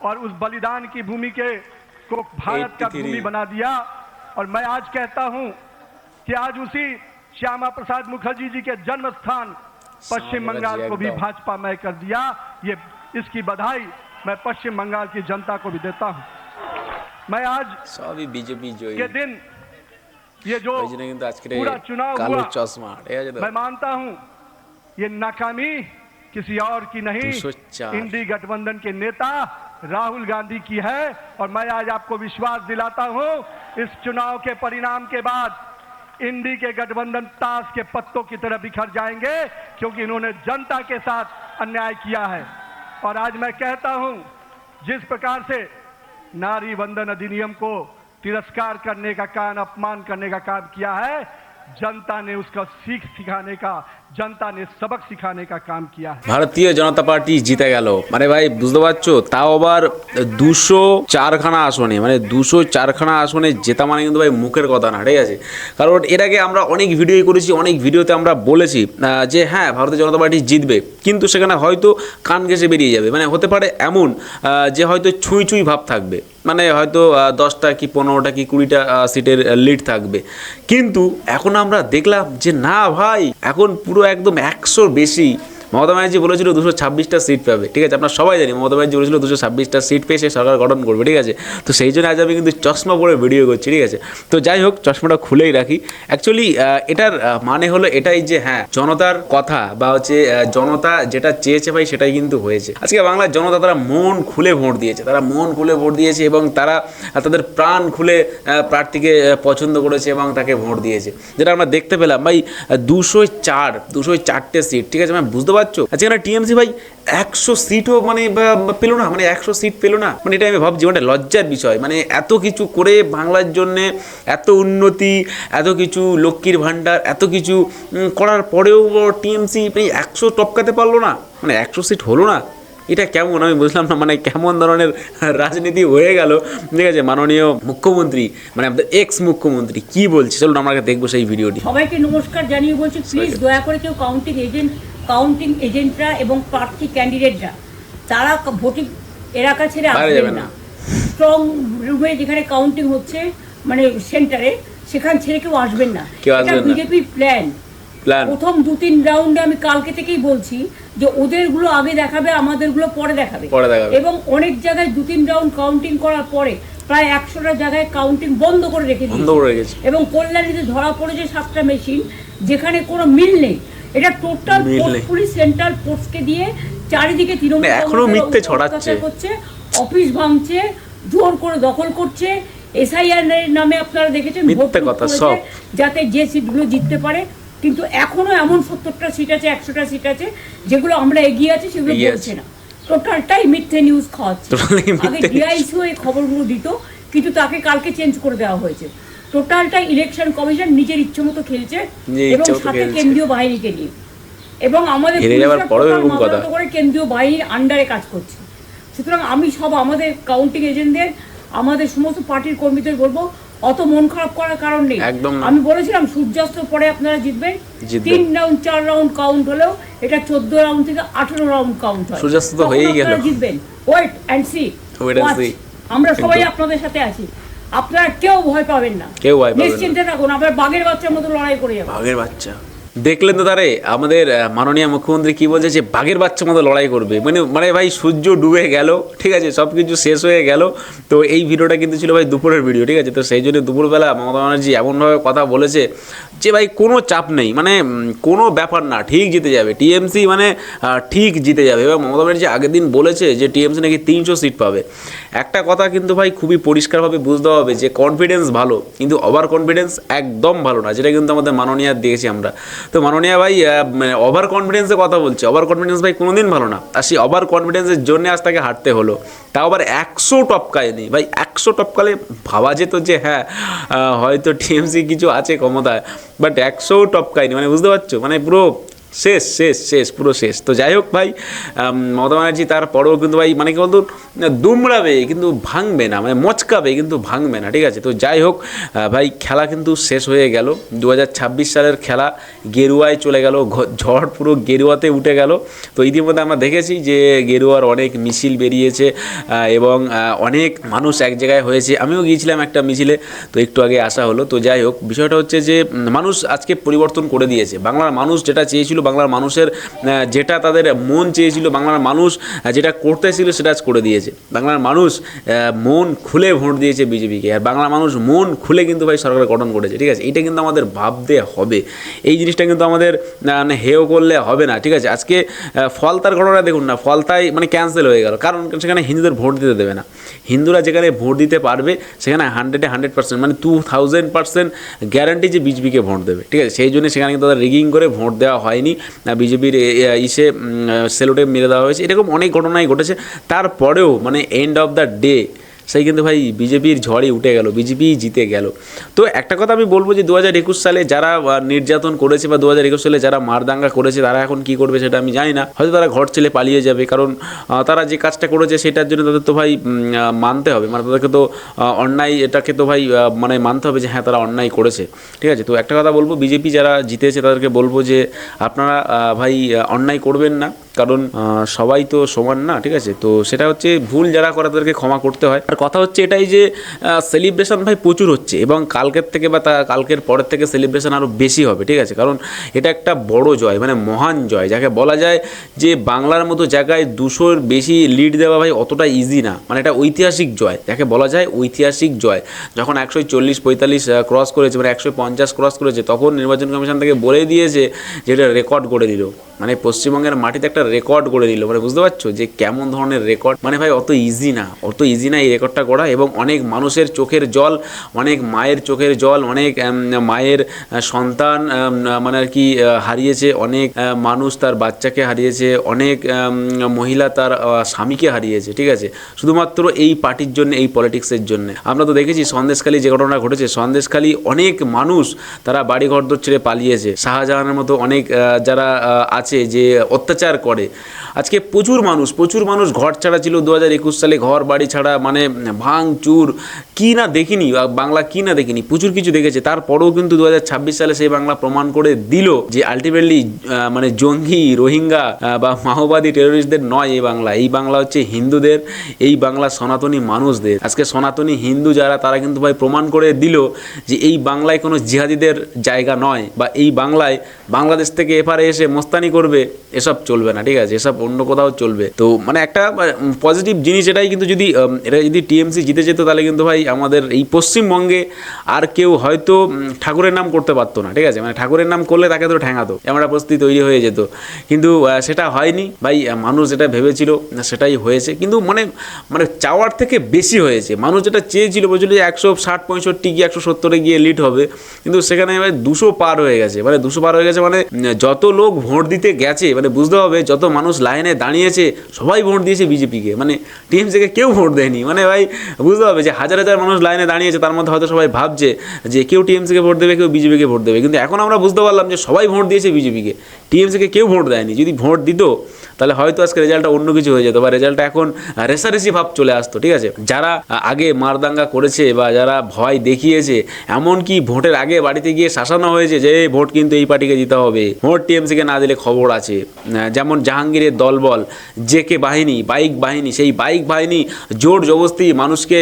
और उस बलिदान की भूमि को भारत का भूमि बना दिया। और मैं आज कहता हूं कि आज उसी श्यामा प्रसाद मुखर्जी जी के जन्म स्थान पश्चिम बंगाल को भी भाजपा में कर दिया। ये इसकी बधाई मैं पश्चिम बंगाल की जनता को भी देता हूं। मैं आज बीजेपी के दिन ये जो पूरा चुनाव हुआ, मैं मानता हूं ये नाकामी किसी और की नहीं, इंडी गठबंधन के नेता राहुल गांधी की है। और मैं आज आपको विश्वास दिलाता हूं इस चुनाव के परिणाम के बाद इंडी के गठबंधन ताश के पत्तों की तरह बिखर जाएंगे, क्योंकि इन्होंने जनता के साथ अन्याय किया है। और आज मैं कहता हूं जिस प्रकार से नारी वंदन अधिनियम को तिरस्कार करने का काम, अपमान करने का काम किया है, जनता ने उसका सीख सिखाने का, जनता ने सबक सिखाने का काम किया है। भारतीय जनता पार्टी जीते গেল মানে ভাই বুঝতে পারছো, তাও আবার 204 খানা আসনে, মানে 204 খানা আসনে জেতা মানে কিন্তু ভাই মুখের কথা না, ঠিক আছে। কারণ এর আগে আমরা অনেক ভিডিওই করেছি, অনেক ভিডিওতে আমরা বলেছি যে হ্যাঁ ভারতীয় জনতা পার্টি জিতবে, কিন্তু সেখানে হয়তো কান ঘেঁষে বেরিয়ে যাবে। মানে হতে পারে এমন যে হয়তো ছুঁই ছুঁই ভাব থাকবে, মানে হয়তো 10টা কি 15টা কি 20টা সিটের লিড থাকবে। কিন্তু এখন আমরা দেখলাম যে না ভাই, এখন পুরো একদম 100 বেশি। মমতা ব্যানার্জি বলেছিল 226টা সিট পাবে, ঠিক আছে। আপনারা সবাই জানি মমতা ব্যানার্জি বলেছিল 226টা সিট পেয়ে সে সরকার গঠন করবে, ঠিক আছে। তো সেই জন্য আজ আমি কিন্তু চশমা পরে ভিডিও করছি, ঠিক আছে। তো যাই হোক, চশমাটা খুলেই রাখি। অ্যাকচুয়ালি এটার মানে হলো এটাই যে হ্যাঁ জনতার কথা বা হচ্ছে জনতা যেটা চেয়েছে ভাই সেটাই কিন্তু হয়েছে। আজকে বাংলার জনতা তারা মন খুলে ভোট দিয়েছে, তারা মন খুলে ভোট দিয়েছে এবং তারা তাদের প্রাণ খুলে প্রার্থীকে পছন্দ করেছে এবং তাকে ভোট দিয়েছে, যেটা আমরা দেখতে পেলাম ভাই। 204টে সিট, ঠিক আছে। আমি বুঝতে পারছো আজকে টিএমসি ভাই 100 সিটও মানে পেলো না, মানে 100 সিট পেলো না, মানে এটা আমি ভাবছি মানে লজ্জার বিষয়। মানে এত কিছু করে বাংলার জন্যে, এত উন্নতি, এত কিছু লক্ষ্মীর ভাণ্ডার, এত কিছু করার পরেও টিএমসি 100 টপকাতে পারলো না, মানে 100 সিট হলো না। এটা কেমন আমি বুঝলাম না, মানে কেমন ধরনের রাজনীতি হয়ে গেল, ঠিক আছে। মাননীয় মুখ্যমন্ত্রী মানে আমাদের এক্স মুখ্যমন্ত্রী কি বলছে, চলুন আমরা দেখবো সেই ভিডিওটি। সবাইকে নমস্কার জানিয়ে বলছি, প্লিজ দয়া করে কেউ কাউন্টিং এজেন্টরা এবং প্রার্থী ক্যান্ডিডেটরা তারা ভোটিং এলাকা ছেড়ে আসবেন না। স্ট্রং রুমে যেখানে কাউন্টিং হচ্ছে মানে সেন্টারে, সেখান ছেড়ে কেউ আসবেন না। এটা বিজেপির প্ল্যান। প্রথম 2-3 রাউন্ডে আমি কালকে থেকেই বলছি যে ওদেরগুলো আগে দেখাবে, আমাদেরগুলো পরে দেখাবে। এবং অনেক জায়গায় 2-3 রাউন্ড কাউন্টিং করার পরে প্রায় 100টা জায়গায় কাউন্টিং বন্ধ করে রেখে দিয়েছে। এবং কল্যাণীতে ধরা পড়েছে 7টা মেশিন যেখানে কোনো মিল নেই। এটা টোটাল পুলিশ সেন্ট্রাল ফোর্সকে দিয়ে চারিদিকে তৃণমূল এখনো মিথ্যে ছড়াচ্ছে, অফিস ভাঙছে, জোর করে দখল করছে। এসআইআর নামে আপনারা দেখেছেন মিথ্যে কথা সব, যাতে যে সিটগুলো জিততে পারে। কিন্তু এখনো এমন 70টা সিট আছে, 100টা সিট আছে যেগুলো আমরা এগিয়ে আছি, সেগুলো বলছে না। টোটালটাই মিথ্যে নিউজ খাওয়াচ্ছে। আগে ডিআইসিও এই খবরগুলো দিত, কিন্তু তাকে কালকে চেঞ্জ করে দেওয়া হয়েছে। টোটালটা ইলেকশন কমিশন নিজের ইচ্ছে মতো খেলছে এবং সাথে কেন্দ্রীয় বাহিনীকে নিয়ে, এবং আমাদের করে কেন্দ্রীয় বাহিনীর আন্ডারে কাজ করছে। সুতরাং আমি সব আমাদের কাউন্টিং এজেন্টদের, আমাদের সমস্ত পার্টির কর্মীদের বলবো অত মন খারাপ করার কারণ নেই। আমি বলেছিলাম সূর্যাস্তের পরে আপনারা জিতবেন। 3 রাউন্ড 4 রাউন্ড কাউন্ট হলেও এটা 14 রাউন্ড থেকে 18 রাউন্ড কাউন্ট হয়। সূর্যাস্ত তো হয়েই গেল, জিতবেন। ওয়েট এন্ড সি, আমরা সবাই আপনাদের সাথে আছি। আপনারা কেউ ভয় পাবেন না, নিশ্চিন্তে থাকুন। আমরা বাঘের বাচ্চার মতো লড়াই করে যাবো। বাঘের বাচ্চা দেখলেন তো তারে আমাদের মাননীয় মুখ্যমন্ত্রী কি বলছে, যে বাঘের বাচ্চার মতো লড়াই করবে। মানে ভাই সূর্য ডুবে গেল, ঠিক আছে, সব কিছু শেষ হয়ে গেল। তো এই ভিডিওটা কিন্তু ছিল ভাই দুপুরের ভিডিও, ঠিক আছে। তো সেই জন্য দুপুরবেলা মমতা ব্যানার্জি এমনভাবে কথা বলেছে যে ভাই কোনো চাপ নেই, মানে কোনো ব্যাপার না, ঠিক জিতে যাবে টিএমসি, মানে ঠিক জিতে যাবে। এবং মমতা ব্যানার্জি আগের দিন বলেছে যে টিএমসি নাকি 300 সিট পাবে। একটা কথা কিন্তু ভাই খুবই পরিষ্কারভাবে বুঝতে হবে যে কনফিডেন্স ভালো, কিন্তু ওভার কনফিডেন্স একদম ভালো না, যেটা কিন্তু আমাদের মাননীয় দেখেছি আমরা। তো মাননীয় ভাই ওভার কনফিডেন্সের কথা বলছে, ওভার কনফিডেন্স ভাই কোনোদিন ভালো না। আর সেই ওভার কনফিডেন্সের জন্য আজ তাকে হারতে হলো, তাও আবার 100 টপকায়নি ভাই। 100 টপকালে ভাবা যেত যে হ্যাঁ হয়তো টিএমসি কিছু আছে ক্ষমতায়, বাট 100 টপকায়নি, মানে বুঝতে পারছো, মানে পুরো শেষ শেষ শেষ পুরো শেষ। তো যাই হোক ভাই, মমতা ব্যানার্জি তারপরেও কিন্তু ভাই মানে কি বলতো দুমড়াবে কিন্তু ভাঙবে না, মানে মচকাবে কিন্তু ভাঙবে না, ঠিক আছে। তো যাই হোক ভাই, খেলা কিন্তু শেষ হয়ে গেল। 2026 সালের খেলা গেরুয়ায় চলে গেল, ঝড় পুরো গেরুয়াতে উঠে গেল। তো ইতিমধ্যে আমরা দেখেছি যে গেরুয়ার অনেক মিছিল বেরিয়েছে এবং অনেক মানুষ এক জায়গায় হয়েছে। আমিও গিয়েছিলাম একটা মিছিলে, তো একটু আগে আসা হলো। তো যাই হোক, বিষয়টা হচ্ছে যে মানুষ আজকে পরিবর্তন করে দিয়েছে। বাংলার মানুষ যেটা চেয়েছিল, বাংলার মানুষের যেটা তাদের মন চেয়েছিল, বাংলার মানুষ যেটা করতে ছিল সেটা আজ করে দিয়েছে। বাংলার মানুষ মন খুলে ভোট দিয়েছে বিজেপিকে, আর বাংলার মানুষ মন খুলে কিন্তু ভাই সরকার গঠন করেছে, ঠিক আছে। এটা কিন্তু আমাদের ভাবতে হবে, এই জিনিসটা কিন্তু আমাদের হেয় করলে হবে না, ঠিক আছে। আজকে ফলতার ঘটনা দেখুন না, ফলতায় মানে ক্যান্সেল হয়ে গেল, কারণ সেখানে হিন্দুদের ভোট দিতে দেবে না। হিন্দুরা যেখানে ভোট দিতে পারবে সেখানে 100% মানে 2000% গ্যারান্টি যে বিজেপিকে ভোট দেবে, ঠিক আছে। সেই জন্য সেখানে কিন্তু তাদের রিগিং করে ভোট দেওয়া হয়নি, বিজেপির সেলোটে মেরে দেওয়া হয়েছে। এরকম অনেক ঘটনাই ঘটেছে। তারপরেও মানে এন্ড অফ দ্য ডে সেই কিন্তু ভাই বিজেপির ঝড়ই উঠে গেল, বিজেপি জিতে গেল। তো একটা কথা আমি বলবো যে 2021 সালে যারা নির্যাতন করেছে বা 2021 সালে যারা মারদাঙ্গা করেছে তারা এখন কি করবে সেটা আমি জানি না। হয়তো তারা ঘর ছেড়ে পালিয়ে যাবে, কারণ তারা যে কাজটা করেছে সেটার জন্য তাদের তো ভাই মানতে হবে, মানে তাদেরকে তো অন্যায় এটাকে তো ভাই মানে মানতে হবে যে হ্যাঁ তারা অন্যায় করেছে, ঠিক আছে। তো একটা কথা বলবো, বিজেপি যারা জিতেছে তাদেরকে বলবো যে আপনারা ভাই অন্যায় করবেন না, কারণ সবাই তো সমান না, ঠিক আছে। তো সেটা হচ্ছে ভুল যারা করে তাদেরকে ক্ষমা করতে হয়। আর কথা হচ্ছে এটাই যে সেলিব্রেশন ভাই প্রচুর হচ্ছে এবং কালকের থেকে বা কালকের পরের থেকে সেলিব্রেশন আরও বেশি হবে, ঠিক আছে। কারণ এটা একটা বড় জয়, মানে মহান জয়, যাকে বলা যায় যে বাংলার মতো জায়গায় 200-র বেশি লিড দেওয়া ভাই অতটা ইজি না, মানে এটা ঐতিহাসিক জয়, যাকে বলা যায় ঐতিহাসিক জয়। যখন 140-45 ক্রস করেছে, মানে 150 ক্রস করেছে, তখন নির্বাচন কমিশন থেকে বলে দিয়েছে যে এটা রেকর্ড করে দিল, মানে পশ্চিমবঙ্গের মাটিতে একটা রেকর্ড করে দিল। মানে বুঝতে পারছো যে কেমন ধরনের রেকর্ড, মানে ভাই অত ইজি না, এই রেকর্ডটা করা। এবং অনেক মানুষের চোখের জল, অনেক মায়ের চোখের জল, অনেক মায়ের সন্তান মানে আর কি হারিয়েছে, অনেক মানুষ তার বাচ্চাকে হারিয়েছে, অনেক মহিলা তার স্বামীকে হারিয়েছে, ঠিক আছে, শুধুমাত্র এই পার্টির জন্য, এই পলিটিক্সের জন্য। আমরা তো দেখেছি সন্দেশখালী যে ঘটনা ঘটেছে, সন্দেশখালী অনেক মানুষ তারা বাড়িঘর ছেড়ে পালিয়েছে। শাহজাহানের মতো অনেক যারা আছে যে অত্যাচার করে, আজকে প্রচুর মানুষ ঘর ছাড়া ছিল 2021 সালে, ঘর বাড়ি ছাড়া, মানে ভাঙচুর কি না দেখিনি, বাংলা কি না দেখিনি, প্রচুর কিছু দেখেছে। তারপরেও কিন্তু 2026 সালে সেই বাংলা প্রমাণ করে দিল যে আলটিমেটলি মানে জঙ্গি, রোহিঙ্গা বা মাওবাদী টেরোরিস্টদের নয় এই বাংলা হচ্ছে হিন্দুদের, এই বাংলা সনাতনী মানুষদের। আজকে সনাতনী হিন্দু যারা, তারা কিন্তু ভাই প্রমাণ করে দিল যে এই বাংলায় কোনো জিহাদিদের জায়গা নয়, বা এই বাংলায় বাংলাদেশ থেকে এপারে এসে মস্তানি করবে এসব চলবে না, ঠিক আছে, এসব অন্য কোথাও চলবে। তো মানে একটা পজিটিভ জিনিস এটাই। কিন্তু এটা যদি টিএমসি জিতে যেত তাহলে কিন্তু ভাই আমাদের এই পশ্চিমবঙ্গে আর কেউ হয়তো ঠাকুরের নাম করতে পারতো না, ঠিক আছে, মানে ঠাকুরের নাম করলে তাকে তো ঠ্যাঙাতো, এমন একটা পরিস্থিতি তৈরি হয়ে যেত। কিন্তু সেটা হয়নি ভাই, মানুষ যেটা ভেবেছিল সেটাই হয়েছে, কিন্তু মানে চাওয়ার থেকে বেশি হয়েছে। মানুষ যেটা চেয়েছিল, বলছিল যে 160-65 কি 170-এ গিয়ে লিড হবে, কিন্তু সেখানে ভাই 200 পার হয়ে গেছে, মানে 200 পার হয়ে গেছে। মানে যত লোক ভোট দিতে গেছে, মানে বুঝতে হবে যত মানুষ লাইনে দাঁড়িয়েছে সবাই ভোট দিয়েছে বিজেপিকে, মানে টিএমসিকে কেউ ভোট দেয়নি। মানে ভাই বুঝতে হবে যে হাজার হাজার মানুষ লাইনে দাঁড়িয়েছে, তার মধ্যে হয়তো সবাই ভাবছে যে কেউ টিএমসিকে ভোট দেবে, কেউ বিজেপিকে ভোট দেবে, কিন্তু এখন আমরা বুঝতে পারলাম যে সবাই ভোট দিয়েছে বিজেপিকে, টিএমসিকে কেউ ভোট দেয়নি। যদি ভোট দিত তাহলে হয়তো আজকে রেজাল্টটা অন্য কিছু হয়ে যেত, বা রেজাল্টটা এখন রেসারেসি ভাব চলে আসতো, ঠিক আছে। যারা আগে মারদাঙ্গা করেছে বা যারা ভয় দেখিয়েছে, এমনকি ভোটের আগে বাড়িতে গিয়ে শাসানো হয়েছে যে ভোট কিন্তু এই পার্টিকে দিতে হবে, ভোট টিএমসিকে না দিলে খবর আছে। যেমন জাহাঙ্গীরের দলবল, জেকে বাহিনী, বাইক বাহিনী, সেই বাইক বাহিনী জোর জবরদস্তি মানুষকে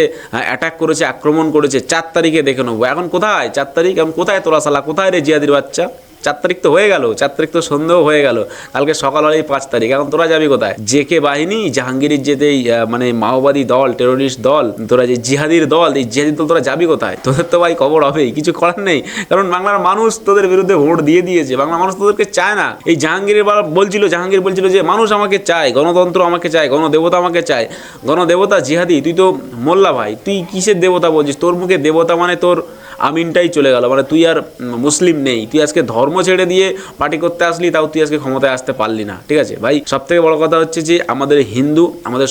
অ্যাটাক করেছে, আক্রমণ করেছে। 4 তারিখে দেখে নেবো, এখন কোথায় 4 তারিখ, এখন কোথায় তোরা শালা, কোথায় রে জিয়াদির বাচ্চা? 4 তারিখ তো হয়ে গেল, 4 তারিখ তো সন্দেহ হয়ে গেল, কালকে সকাল হলেই 5 তারিখ, এখন তোরা যাবি কোথায়? জেকে বাহিনী, জাহাঙ্গীরের যেতেই মানে মাওবাদী দল, টেরোরিস্ট দল, তোরা যে জিহাদির দল, এই জিহাদি দল তোরা যাবি কোথায়? তোদের তো ভাই খবর হবেই, কিছু করার নেই, কারণ বাংলার মানুষ তোদের বিরুদ্ধে ভোট দিয়ে দিয়েছে, বাংলা মানুষ তোদেরকে চায় না। এই জাহাঙ্গীর বলছিল যে মানুষ আমাকে চায়, গণতন্ত্র আমাকে চায়, গণদেবতা আমাকে চায়। গণদেবতা জিহাদি, তুই তো মোল্লা ভাই, তুই কিসের দেবতা বলছিস? তোর মুখে দেবতা মানে তোর আমিনটাই চলে গেল, মানে তুই আর মুসলিম নেই, তুই আজকে ধর্ম ছেড়ে দিয়ে পার্টি করতে আসলি, তাও তুই আজকে ক্ষমতায় আসতে পারলি না, ঠিক আছে ভাই। সব থেকে বড় কথা হচ্ছে যে আমাদের হিন্দু, আমাদের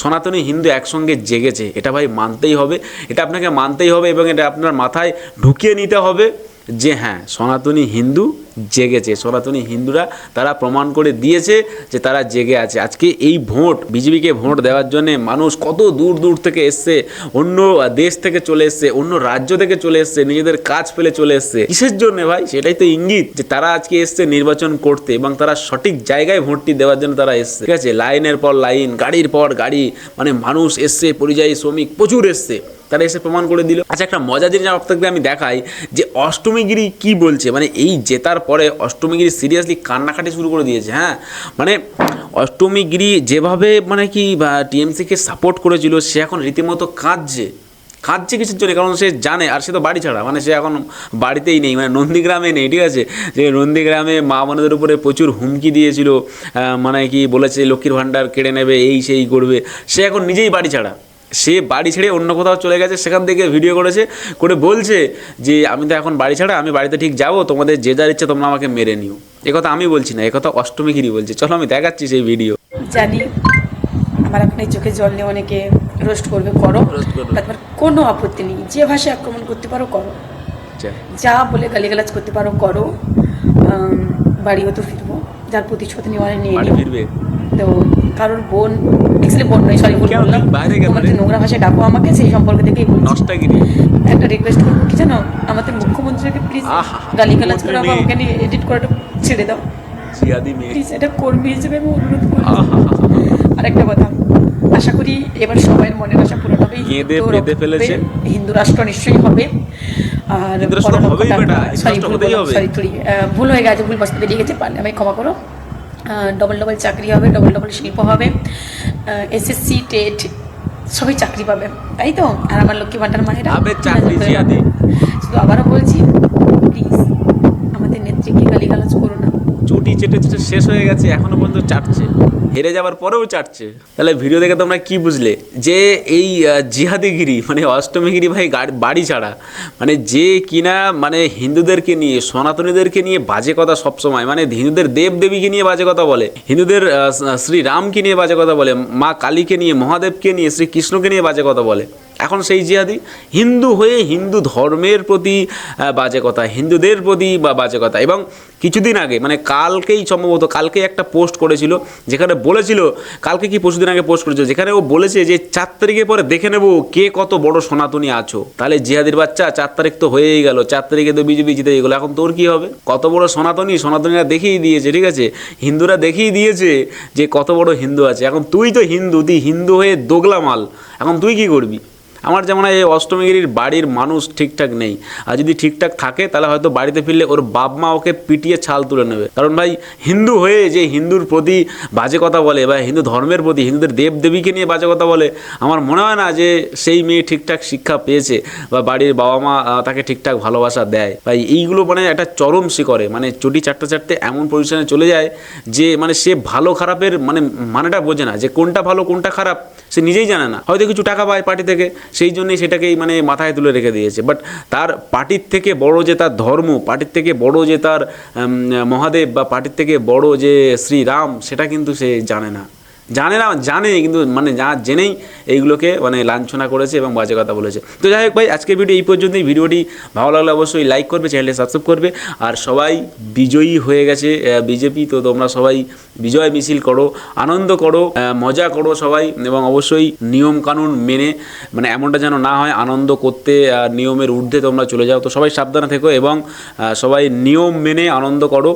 সনাতনী হিন্দু একসঙ্গে জেগেছে, এটা ভাই মানতেই হবে, এটা আপনাকে মানতেই হবে, এবং এটা আপনার মাথায় ঢুকিয়ে নিতে হবে যে হ্যাঁ সনাতনী হিন্দু জেগেছে, সনাতনী হিন্দুরা তারা প্রমাণ করে দিয়েছে যে তারা জেগে আছে। আজকে এই ভোট, বিজেপিকে ভোট দেওয়ার জন্য মানুষ কত দূর দূর থেকে এসছে, অন্য দেশ থেকে চলে এসছে, অন্য রাজ্য থেকে চলে এসছে, নিজেদের কাজ ফেলে চলে এসছে। কিসের জন্য ভাই? সেটাই তো ইঙ্গিত যে তারা আজকে এসছে নির্বাচন করতে এবং তারা সঠিক জায়গায় ভোটটি দেওয়ার জন্য তারা এসছে। ঠিক আছে, লাইনের পর লাইন, গাড়ির পর গাড়ি, মানে মানুষ এসছে, পরিযায়ী শ্রমিক প্রচুর এসছে, তারা এসে প্রমাণ করে দিল। আচ্ছা, একটা মজার জিনিস আপনাকে আমি দেখাই যে অষ্টমীগিরি কি বলছে। মানে এই জেতার পরে অষ্টমীগিরি সিরিয়াসলি কান্নাকাটি শুরু করে দিয়েছে। হ্যাঁ, মানে অষ্টমীগিরি যেভাবে মানে কি টিএমসিকে সাপোর্ট করেছিল, সে এখন রীতিমতো কাঁদছে কিছুর জন্য, কারণ সে জানে, আর সে তো বাড়ি ছাড়া, মানে সে এখন বাড়িতেই নেই, মানে নন্দীগ্রামে নেই। ঠিক আছে, যে নন্দীগ্রামে মা বোনদের উপরে প্রচুর হুমকি দিয়েছিল, মানে কি বলেছে লক্ষ্মীর ভাণ্ডার কেড়ে নেবে, এই সেই করবে, সে এখন নিজেই বাড়ি ছাড়া, সে বাড়ি ছেড়ে অন্য কোথাও চলে গেছে, সেখান থেকে ভিডিও করে বলছে যে আমি তো এখন বাড়ি ছাড়া, আমি বাড়িতে ঠিক যাবো, তোমাদের যে যার ইচ্ছে তোমরা আমাকে মেরে নিও। একথা আমি বলছি না, একথা অষ্টমীগিরি বলছে। চলো আমি দেখাচ্ছি সেই ভিডিও। জানি আমার এখন এই চোখে জল নিয়ে অনেকে রোস্ট করবে, করো, তারপর কোনো আপত্তি নেই। যে ভাষায় আক্রমণ করতে পারো করো, যা বলে গালিগালাজ করতে পারো করো, বাড়িও তো ফিরবো, যার প্রতিশোধ নেওয়ার নিয়ে ফিরবে। তো কারোর বোন, অ্যাকচুয়ালি বোন নয়, সরি ভুল বললাম, তোমার যে নোংরা ভাষায় ডাকো আমাকে, সেই সম্পর্কে থেকেই একটা রিকোয়েস্ট করবো কি জানো, আমাদের মুখ্যমন্ত্রীকে প্লিজ গালিগালাজ করে বা ওখানে এডিট করাটা ছেড়ে দাও প্লিজ, এটা কর্মী হিসেবে আমি অনুরোধ করি। আরেকটা কথা, আশা করি এবার সবাই মনের আশা পূরণ হবে, হিন্দু রাষ্ট্র নিশ্চয়ই হবে। আর ভুল হয়ে গেছে, ভুল বাস্তবে দিয়ে গেছে, পারলে আমায় ক্ষমা করো। ডবল চাকরি হবে, ডবল শিল্প হবে, এসএসসি টেট সবই চাকরি পাবে, তাই তো? আর আমার লক্ষ্মী ভাণ্ডার মায়েরা শুধু আবারও বলছি, প্লিজ আমাদের নেত্রীকে গালিগালাজ করো না। চুটি চেটে শেষ হয়ে গেছে, এখনো পর্যন্ত চাটছে, হেরে যাওয়ার পরেও চাটছে। তাহলে ভিডিও দেখে তোমরা কি বুঝলে যে এই জিহাদিগিরি মানে অষ্টমীগিরি ভাই বাড়ি ছাড়া, মানে যে কিনা মানে হিন্দুদেরকে নিয়ে, সনাতনীদেরকে নিয়ে বাজে কথা সবসময়, মানে হিন্দুদের দেবদেবীকে নিয়ে বাজে কথা বলে, হিন্দুদের শ্রীরামকে নিয়ে বাজে কথা বলে, মা কালীকে নিয়ে, মহাদেবকে নিয়ে, শ্রীকৃষ্ণকে নিয়ে বাজে কথা বলে। এখন সেই জিহাদি হিন্দু হয়ে হিন্দু ধর্মের প্রতি বাজে কথা, হিন্দুদের প্রতি বাজে কথা। এবং কিছুদিন আগে মানে কালকেই সম্ভবত কালকেই একটা পোস্ট করেছিল, যেখানে বলেছিল, কালকে কি পরশুদিন আগে পোস্ট করেছিল, যেখানে ও বলেছে যে 4 তারিখের পরে দেখে নেবো কে কত বড় সনাতনী আছো। তাহলে জিহাদির বাচ্চা 4 তারিখ তো হয়েই গেল, 4 তারিখে তো বিজেপি জিতে গেলো, এখন তোর কি হবে? কত বড় সনাতনীরা দেখিয়ে দিয়েছে, ঠিক আছে, হিন্দুরা দেখিয়ে দিয়েছে যে কত বড় হিন্দু আছে। এখন তুই তো হিন্দু হয়ে দোগলা মাল, এখন তুই কি করবি? আমার যেমন এই অষ্টমীগিরির বাড়ির মানুষ ঠিকঠাক নেই, আর যদি ঠিকঠাক থাকে তাহলে হয়তো বাড়িতে ফিরলে ওর বাপ মা ওকে পিটিয়ে ছাল তুলে নেবে। কারণ ভাই হিন্দু হয়ে যে হিন্দুর প্রতি বাজে কথা বলে বা হিন্দু ধর্মের প্রতি, হিন্দুদের দেবদেবীকে নিয়ে বাজে কথা বলে, আমার মনে হয় না যে সেই মেয়ে ঠিকঠাক শিক্ষা পেয়েছে বা বাড়ির বাবা মা তাকে ঠিকঠাক ভালোবাসা দেয়। ভাই এইগুলো মানে একটা চরম শিখরে, মানে চটি চাটতে এমন পজিশনে চলে যায় যে মানে সে ভালো খারাপের মানেটা বোঝে না, যে কোনটা ভালো কোনটা খারাপ সে নিজেই জানে না। হয়তো কিছু টাকা পায় পার্টি থেকে, সেই জন্যই সেটাকেই মানে মাথায় তুলে রেখে দিয়েছে। বাট তার পার্টির থেকে বড় যে তার ধর্ম, পার্টির থেকে বড় যে তার মহাদেব বা পার্টির থেকে বড় যে শ্রীরাম, সেটা কিন্তু সে জানে কিন্তু মানে যা জেনেই এইগুলোকে মানে লাঞ্ছনা করেছে এবং বাজে কথা বলেছে। তো যাই হোক ভাই, আজকের ভিডিও এই পর্যন্তই। ভিডিওটি ভালো লাগলে অবশ্যই লাইক করবে, চ্যানেলটি সাবস্ক্রাইব করবে। আর সবাই বিজয়ী হয়ে গেছে বিজেপি, তো তোমরা সবাই বিজয় মিছিল করো, আনন্দ করো, মজা করো সবাই, এবং অবশ্যই নিয়ম কানুন মেনে, মানে এমনটা যেন না হয় আনন্দ করতে নিয়মের ঊর্ধ্বে তোমরা চলে যাও। তো সবাই সাবধানে থেকো এবং সবাই নিয়ম মেনে আনন্দ করো।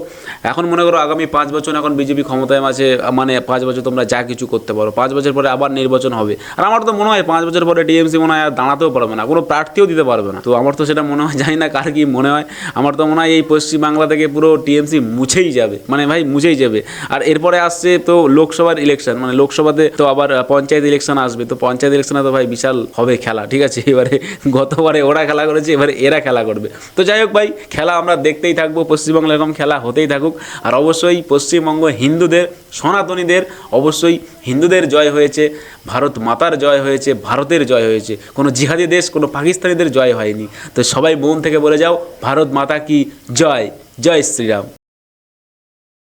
এখন মনে করো আগামী 5 বছর এখন বিজেপি ক্ষমতায় আছে, মানে 5 বছর তোমরা যা কিছু করতে পারো, 5 বছর পরে আবার নির্বাচন হবে। আর আমার তো মনে হয় 5 বছর পরে টিএমসি মনে হয় আর দাঁড়াতেও পারবে না, কোনো প্রার্থীও দিতে পারবে না। তো আমার তো সেটা মনে হয়, জানি না কার কি মনে হয়, আমার তো মনে হয় এই পশ্চিমবাংলা থেকে পুরো টিএমসি মুছেই যাবে, মানে ভাই মুছেই যাবে। আর এরপরে আসছে তো লোকসভার ইলেকশন, মানে লোকসভাতে তো আবার পঞ্চায়েত ইলেকশন আসবে, তো পঞ্চায়েত ইলেকশনে তো ভাই বিশাল হবে খেলা, ঠিক আছে। এবারে গতবারে ওরা খেলা করেছে, এবারে এরা খেলা করবে। তো যাই হোক ভাই, খেলা আমরা দেখতেই থাকবো, পশ্চিমবাংলা এরকম খেলা হতেই থাকুক। আর অবশ্যই পশ্চিমবঙ্গ হিন্দুদের, সনাতনীদের, অবশ্যই হিন্দুদের জয় হয়েছে, ভারত মাতার জয় হয়েছে, ভারতের জয় হয়েছে, কোনো জিহাদি দেশ, কোনো পাকিস্তানিদের জয় হয়নি। তো সবাই মন থেকে বলে যাও, ভারত মাতা কি জয়, জয় শ্রীরাম।